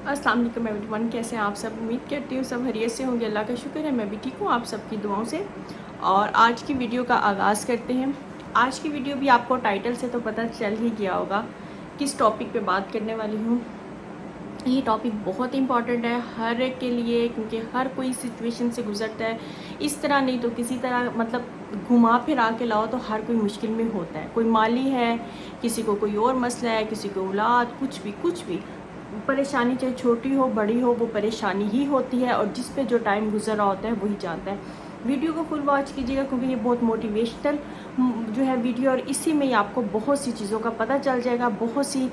अस्सलाम वालेकुम एवरीवन, कैसे हैं आप सब। उम्मीद करती हूँ सब खैरियत से होंगे। अल्लाह का शुक्र है मैं भी ठीक हूँ, आप सबकी दुआओं से। और आज की वीडियो का आगाज़ करते हैं। आज की वीडियो भी आपको टाइटल से तो पता चल ही गया होगा किस टॉपिक पे बात करने वाली हूँ। ये टॉपिक बहुत इंपॉर्टेंट है हर एक के लिए, क्योंकि हर कोई सिचुएशन से गुजरता है। इस तरह नहीं तो किसी तरह, मतलब घुमा फिरा के लाओ तो हर कोई मुश्किल में होता है। कोई माली है, किसी को कोई और मसला है, किसी को औलाद, कुछ भी परेशानी चाहे छोटी हो बड़ी हो, वो परेशानी ही होती है। और जिस पे जो टाइम गुजर रहा होता है वही जानता है। वीडियो को फुल वॉच कीजिएगा, क्योंकि ये बहुत मोटिवेशनल जो है वीडियो, और इसी में ही आपको बहुत सी चीज़ों का पता चल जाएगा, बहुत सी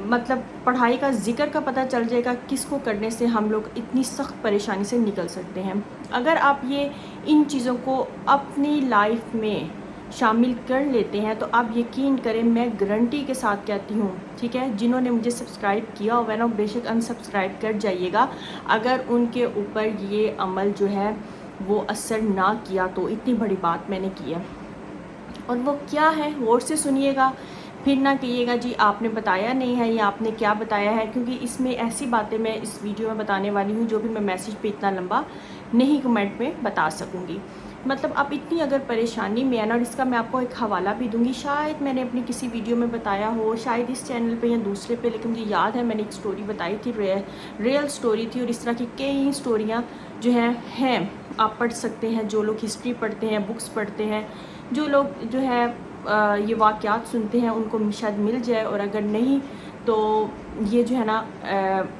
मतलब पढ़ाई का जिक्र का पता चल जाएगा, किसको करने से हम लोग इतनी सख्त परेशानी से निकल सकते हैं। अगर आप ये इन चीज़ों को अपनी लाइफ में शामिल कर लेते हैं तो आप यकीन करें, मैं गारंटी के साथ कहती हूँ, ठीक है, जिन्होंने मुझे सब्सक्राइब किया हुआ है ना, बेशक अनसब्सक्राइब कर जाइएगा अगर उनके ऊपर ये अमल जो है वो असर ना किया तो। इतनी बड़ी बात मैंने की है, और वो क्या है गौर से सुनिएगा, फिर ना कहिएगा जी आपने बताया नहीं है या आपने क्या बताया है, क्योंकि इसमें ऐसी बातें मैं इस वीडियो में बताने वाली हूँ जो भी मैं मैसेज पे इतना लंबा नहीं कमेंट में बता सकूँगी। मतलब आप इतनी अगर परेशानी में है ना, और इसका मैं आपको एक हवाला भी दूंगी, शायद मैंने अपनी किसी वीडियो में बताया हो, शायद इस चैनल पे या दूसरे पे, लेकिन मुझे याद है मैंने एक स्टोरी बताई थी, रियल स्टोरी थी। और इस तरह की कई स्टोरियाँ जो हैं आप पढ़ सकते हैं। जो लोग हिस्ट्री पढ़ते हैं, बुक्स पढ़ते हैं, जो लोग जो है ये वाक़यात सुनते हैं, उनको शायद मिल जाए, और अगर नहीं तो ये जो है ना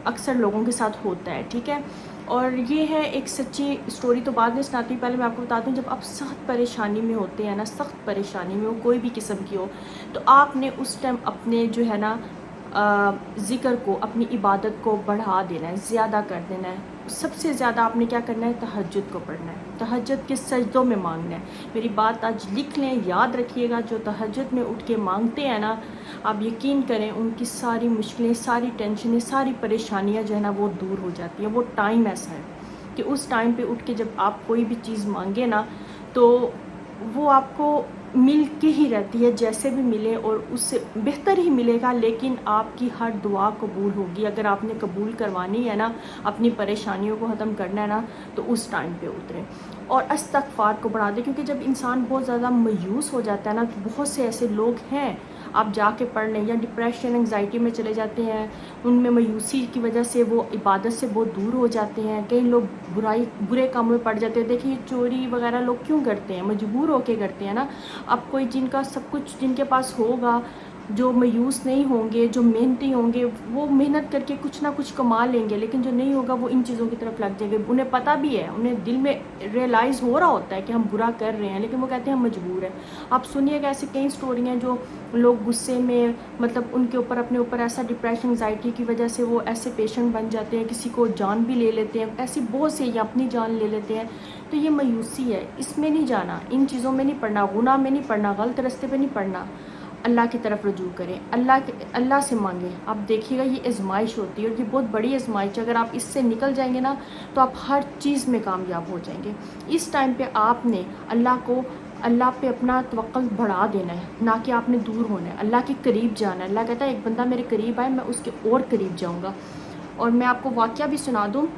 अक्सर लोगों के साथ होता है, ठीक है। और ये है एक सच्ची स्टोरी, तो बाद में सुनाती हूँ। पहले मैं आपको बता दूँ, जब आप सख्त परेशानी में होते हैं ना, सख्त परेशानी में, वो कोई भी किस्म की हो, तो आपने उस टाइम अपने जो है ना ज़िक्र को, अपनी इबादत को बढ़ा देना है, ज़्यादा कर देना है। सबसे ज़्यादा आपने क्या करना है, तहज्जुद को पढ़ना है, तहज्जुद के सजदों में मांगना है। मेरी बात आज लिख लें, याद रखिएगा, जो तहज्जुद में उठ के मांगते हैं ना, आप यकीन करें उनकी सारी मुश्किलें, सारी टेंशनें, सारी परेशानियां जो है ना वो दूर हो जाती हैं। वो टाइम ऐसा है कि उस टाइम पे उठ के जब आप कोई भी चीज़ मांगे ना, तो वो आपको मिल के ही रहती है, जैसे भी मिले और उससे बेहतर ही मिलेगा। लेकिन आपकी हर दुआ कबूल होगी। अगर आपने कबूल करवानी है ना, अपनी परेशानियों को ख़त्म करना है ना, तो उस टाइम पे उतरें और इस्तिग़फ़ार को बढ़ा दें। क्योंकि जब इंसान बहुत ज़्यादा मायूस हो जाता है ना, तो बहुत से ऐसे लोग हैं, आप जाके पढ़ लें, या डिप्रेशन एंग्जाइटी में चले जाते हैं, उनमें मायूसी की वजह से वो इबादत से बहुत दूर हो जाते हैं। कई लोग बुरे कामों में पड़ जाते हैं। देखिए चोरी वगैरह लोग क्यों करते हैं, मजबूर होके करते हैं ना। अब कोई जिनका सब कुछ जिनके पास होगा, जो मायूस नहीं होंगे, जो मेहनती होंगे, वो मेहनत करके कुछ ना कुछ कमा लेंगे। लेकिन जो नहीं होगा वो इन चीज़ों की तरफ लग जाएंगे। उन्हें पता भी है, उन्हें दिल में रियलाइज़ हो रहा होता है कि हम बुरा कर रहे हैं, लेकिन वो कहते हैं हम मजबूर हैं। आप सुनिएगा, ऐसे कई स्टोरी हैं जो लोग गुस्से में, मतलब उनके ऊपर, अपने ऊपर ऐसा डिप्रेशन एंग्जाइटी की वजह से वो ऐसे पेशेंट बन जाते हैं, किसी को जान भी ले लेते हैं। ऐसी बहुत से, या अपनी जान ले लेते हैं। तो ये मायूसी है, इसमें नहीं जाना, इन चीज़ों में नहीं पढ़ना, गुनाह में नहीं पढ़ना, गलत रास्ते पे नहीं पढ़ना। अल्लाह की तरफ रुजू करें, अल्लाह से मांगें। आप देखिएगा ये आजमाइश होती है, और ये बहुत बड़ी आजमाइश है। अगर आप इससे निकल जाएंगे ना, तो आप हर चीज़ में कामयाब हो जाएंगे। इस टाइम पे आपने अल्लाह पे अपना तवक्कुल बढ़ा देना है, ना कि आपने दूर होना है, अल्लाह के करीब जाना है। अल्लाह कहता है एक बंदा मेरे करीब आए, मैं उसके और करीब जाऊँगा। और मैं आपको वाक़या भी सुना दूँ।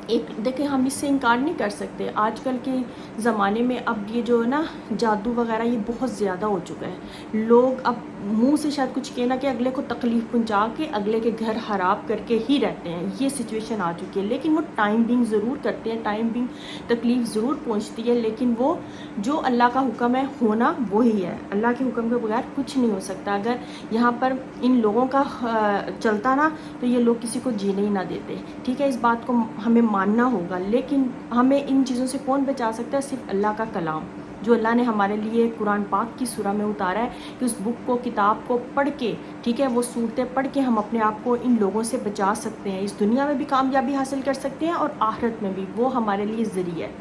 एक देखिए, हम इससे इनकार नहीं कर सकते, आजकल के ज़माने में अब ये जो है ना जादू वगैरह, ये बहुत ज़्यादा हो चुका है। लोग अब मुंह से शायद कुछ कहना कि अगले को तकलीफ़ पहुंचा के अगले के घर ख़राब करके ही रहते हैं। ये सिचुएशन आ चुकी है। लेकिन वो टाइम बिंग ज़रूर करते हैं, टाइम बिंग तकलीफ़ ज़रूर पहुंचती है, लेकिन वो जो अल्लाह का हुक्म है होना वही है। अल्लाह के हुक्म के बगैर कुछ नहीं हो सकता। अगर यहाँ पर इन लोगों का चलता ना, तो ये लोग किसी को जीने ही ना देते, ठीक है। इस बात को हमें मानना होगा। लेकिन हमें इन चीज़ों से कौन बचा सकता है? सिर्फ अल्लाह का कलाम, जो अल्लाह ने हमारे लिए कुरान पाक की सूरह में उतारा है, कि उस बुक को, किताब को पढ़ के, ठीक है, वो सूरतें पढ़ के हम अपने आप को इन लोगों से बचा सकते हैं। इस दुनिया में भी कामयाबी हासिल कर सकते हैं और आखिरत में भी। वो हमारे लिए ज़रिया है।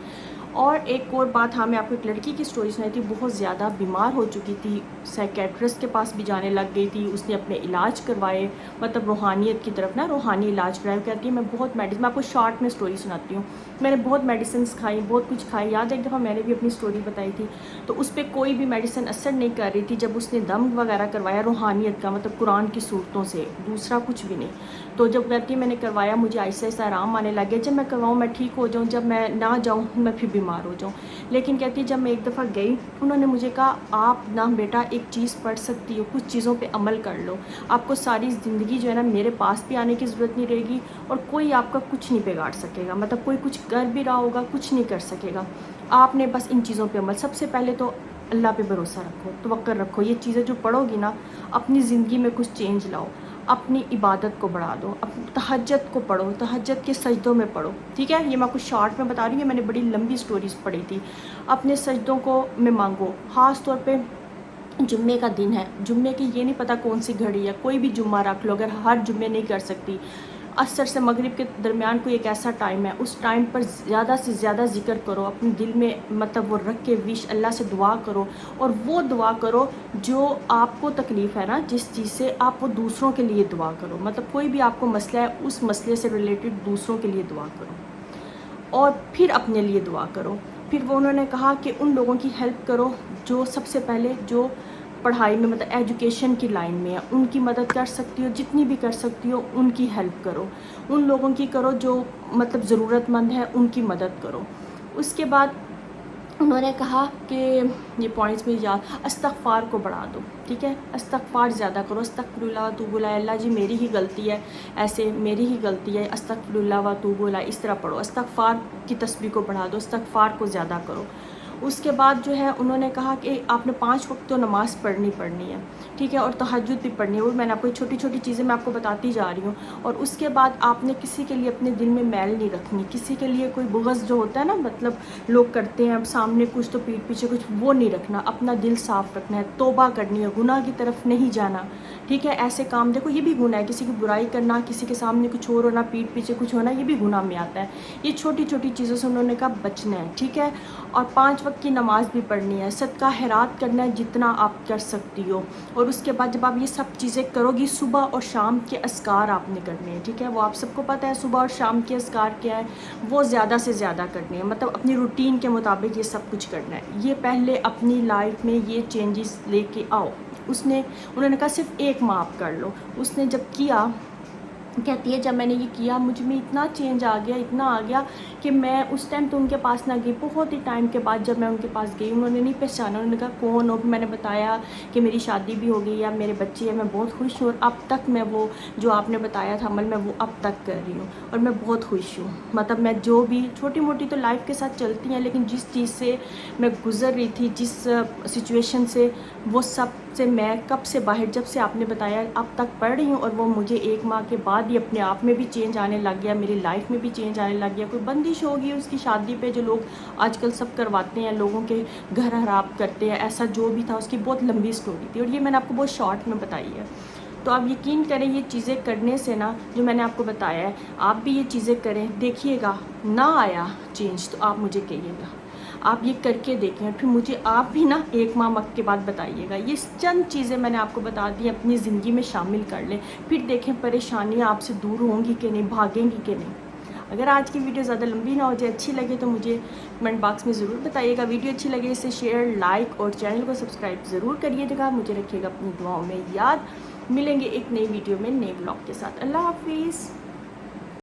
اور ایک اور بات، ہاں میں آپ کو ایک لڑکی کی سٹوری سنائی تھی، بہت زیادہ بیمار ہو چکی تھی، سائیکیٹرسٹ کے پاس بھی جانے لگ گئی تھی، اس نے اپنے علاج کروائے، مطلب روحانیت کی طرف نا، روحانی علاج کرایا کرتی ہے. میں بہت میں آپ کو شارٹ میں سٹوری سناتی ہوں. میں نے بہت میڈیسنس کھائی، بہت کچھ کھائی. یاد ایک دفعہ میں نے بھی اپنی سٹوری بتائی تھی، تو اس پہ کوئی بھی میڈیسن اثر نہیں کر رہی تھی. جب اس نے دم وغیرہ کروایا روحانیت کا، مطلب قرآن کی صورتوں سے، دوسرا کچھ بھی نہیں. تو جب کہتی میں نے کروایا، مجھے آہستہ آہستہ آرام آنے لگ گیا. جب میں کرواؤں میں ٹھیک ہو جاؤں، جب میں نہ جاؤں میں پھر بیمار ہو جاؤں. لیکن کہتی جب میں ایک دفعہ گئی، انہوں نے مجھے کہا آپ نہ بیٹا ایک چیز پڑھ سکتی ہو، کچھ چیزوں پہ عمل کر لو، آپ کو ساری زندگی جو ہے نا میرے پاس بھی آنے کی ضرورت نہیں رہے گی، اور کوئی آپ کا کچھ نہیں بگاڑ سکے گا. مطلب کوئی کچھ کر بھی رہا ہوگا کچھ نہیں کر سکے گا. آپ نے بس ان چیزوں پہ عمل، سب سے پہلے تو اللہ پہ بھروسہ رکھو، توکل رکھو. یہ چیزیں جو پڑھو گی نا، اپنی زندگی میں کچھ چینج لاؤ، اپنی عبادت کو بڑھا دو، تہجد کو پڑھو، تہجد کے سجدوں میں پڑھو. ٹھیک ہے، یہ میں کچھ شارٹ میں بتا رہی ہوں، میں نے بڑی لمبی سٹوریز پڑھی تھی. اپنے سجدوں کو میں مانگو، خاص طور پہ جمعے کا دن ہے. جمعے کی یہ نہیں پتہ کون سی گھڑی ہے، کوئی بھی جمعہ رکھ لو. اگر ہر جمعے نہیں کر سکتی، عصر سے مغرب کے درمیان کوئی ایک ایسا ٹائم ہے، اس ٹائم پر زیادہ سے زیادہ ذکر کرو، اپنے دل میں مطلب وہ رکھ کے وش اللہ سے دعا کرو. اور وہ دعا کرو جو آپ کو تکلیف ہے نا، جس چیز سے، آپ وہ دوسروں کے لیے دعا کرو. مطلب کوئی بھی آپ کو مسئلہ ہے، اس مسئلے سے ریلیٹڈ دوسروں کے لیے دعا کرو، اور پھر اپنے لیے دعا کرو. پھر وہ انہوں نے کہا کہ ان لوگوں کی ہیلپ کرو جو سب سے پہلے جو پڑھائی میں مطلب ایجوکیشن کی لائن میں ہے، ان کی مدد کر سکتی ہو، جتنی بھی کر سکتی ہو ان کی ہیلپ کرو. ان لوگوں کی کرو جو مطلب ضرورت مند ہے، ان کی مدد کرو. اس کے بعد انہوں نے کہا کہ یہ پوائنٹس میں یاد، استغفار کو بڑھا دو. ٹھیک ہے، استغفار زیادہ کرو. استغفر اللہ واتوب الیہ، اللہ جی میری ہی غلطی ہے، ایسے میری ہی غلطی ہے، استغفر اللہ واتوب الیہ، اس طرح پڑھو. استغفار کی تسبیح کو بڑھا دو، استغفار کو زیادہ کرو. اس کے بعد جو ہے انہوں نے کہا کہ آپ نے 5 وقت تو نماز پڑھنی ہے. ٹھیک ہے، اور تہجد بھی پڑھنی ہے. وہ میں نے آپ کو چھوٹی چھوٹی چیزیں میں آپ کو بتاتی جا رہی ہوں. اور اس کے بعد آپ نے کسی کے لیے اپنے دل میں میل نہیں رکھنی. کسی کے لیے کوئی بغض جو ہوتا ہے نا، مطلب لوگ کرتے ہیں اب سامنے کچھ تو پیٹھ پیچھے کچھ، وہ نہیں رکھنا. اپنا دل صاف رکھنا ہے، توبہ کرنی ہے، گناہ کی طرف نہیں جانا. ٹھیک ہے، ایسے کام دیکھو یہ بھی گناہ ہے، کسی کی برائی کرنا، کسی کے سامنے کچھ اور ہونا، پیٹھ پیچھے کچھ ہونا، یہ بھی گناہ میں آتا ہے. یہ چھوٹی چھوٹی چیزوں سے انہوں نے کہا بچنا ہے. ٹھیک ہے، اور 5 وقت کی نماز بھی پڑھنی ہے. صدقہ خیرات کرنا ہے جتنا آپ کر سکتی ہو. اور اس کے بعد جب آپ یہ سب چیزیں کرو گی، صبح اور شام کے اذکار آپ نے کرنے ہیں. ٹھیک ہے، وہ آپ سب کو پتہ ہے صبح اور شام کے اذکار کیا ہے، وہ زیادہ سے زیادہ کرنے ہیں. مطلب اپنی روٹین کے مطابق یہ سب کچھ کرنا ہے. یہ پہلے اپنی لائف میں یہ چینجز لے کے آؤ. انہوں نے کہا صرف 1 ماہ آپ کر لو. اس نے جب کیا، کہتی ہے جب میں نے یہ کیا مجھ میں اتنا چینج آ گیا، اتنا آ گیا کہ میں اس ٹائم تو ان کے پاس نہ گئی. بہت ہی ٹائم کے بعد جب میں ان کے پاس گئی، انہوں نے نہیں پہچانا. انہوں نے کہا کون ہو؟ میں نے بتایا کہ میری شادی بھی ہو گئی ہے، میرے بچے ہیں، میں بہت خوش ہوں، اور اب تک میں وہ جو آپ نے بتایا تھا عمل، میں وہ اب تک کر رہی ہوں، اور میں بہت خوش ہوں. مطلب میں جو بھی چھوٹی موٹی تو لائف کے ساتھ چلتی ہیں، لیکن جس چیز سے میں گزر رہی تھی، جس سچویشن سے، وہ سب سے میں کب سے باہر، جب سے آپ نے بتایا اب تک پڑھ رہی ہوں. اور وہ مجھے 1 ماہ کے بعد ہی اپنے آپ میں بھی چینج آنے لگ گیا، میری لائف میں بھی چینج آنے لگ گیا. کوئی بندش ہوگی اس کی شادی پہ جو لوگ آج کل سب کرواتے ہیں، لوگوں کے گھر خراب کرتے ہیں، ایسا جو بھی تھا. اس کی بہت لمبی سٹوری تھی، اور یہ میں نے آپ کو بہت شارٹ میں بتائی ہے. تو آپ یقین کریں یہ چیزیں کرنے سے نا، جو میں نے آپ کو بتایا ہے، آپ بھی یہ چیزیں کریں، دیکھیے گا. نہ آیا چینج تو آپ مجھے کہیے گا، آپ یہ کر کے دیکھیں، پھر مجھے آپ بھی نا 1 ماہ وقت کے بعد بتائیے گا. یہ چند چیزیں میں نے آپ کو بتا دی، اپنی زندگی میں شامل کر لیں، پھر دیکھیں پریشانیاں آپ سے دور ہوں گی کہ نہیں، بھاگیں گی کہ نہیں. اگر آج کی ویڈیو زیادہ لمبی نہ ہو جائے، اچھی لگے تو مجھے کمنٹ باکس میں ضرور بتائیے گا. ویڈیو اچھی لگے اسے شیئر، لائک اور چینل کو سبسکرائب ضرور کریے گا. مجھے رکھیے گا اپنی دعاؤں میں یاد. ملیں گے ایک نئی ویڈیو میں، نئے بلاگ کے ساتھ. اللہ حافظ.